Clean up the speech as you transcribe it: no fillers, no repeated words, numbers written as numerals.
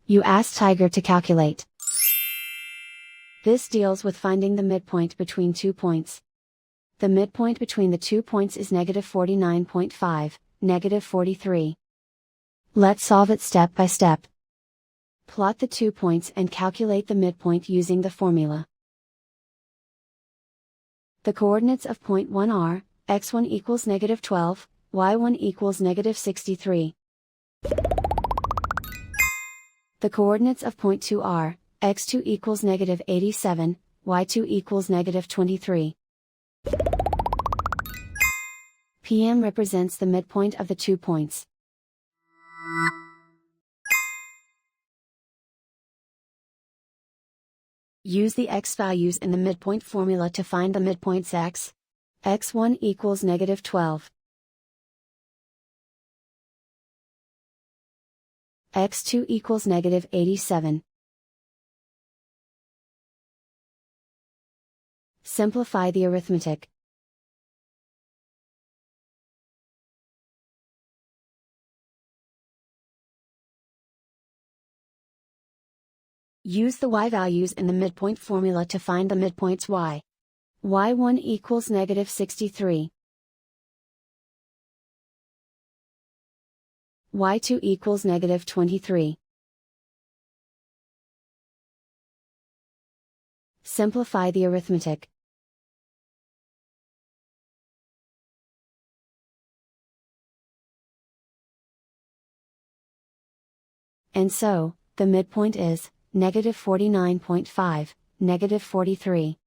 You ask Tiger to calculate. This deals with finding the midpoint between 2 points. The midpoint between the 2 points is -49.5, -43. Let's solve it step by step. Plot the 2 points and calculate the midpoint using the formula. The coordinates of point 1 are, x1 equals -12, y1 equals -63. The coordinates of point 2 are, x2 equals -87, y2 equals -23. PM represents the midpoint of the 2 points. Use the x values in the midpoint formula to find the midpoints x. x1 equals -12. x2 equals -87. Simplify the arithmetic. Use the y values in the midpoint formula to find the midpoints y. y1 equals -63. y2 equals -23. Simplify the arithmetic. And so, the midpoint is, -49.5, -43.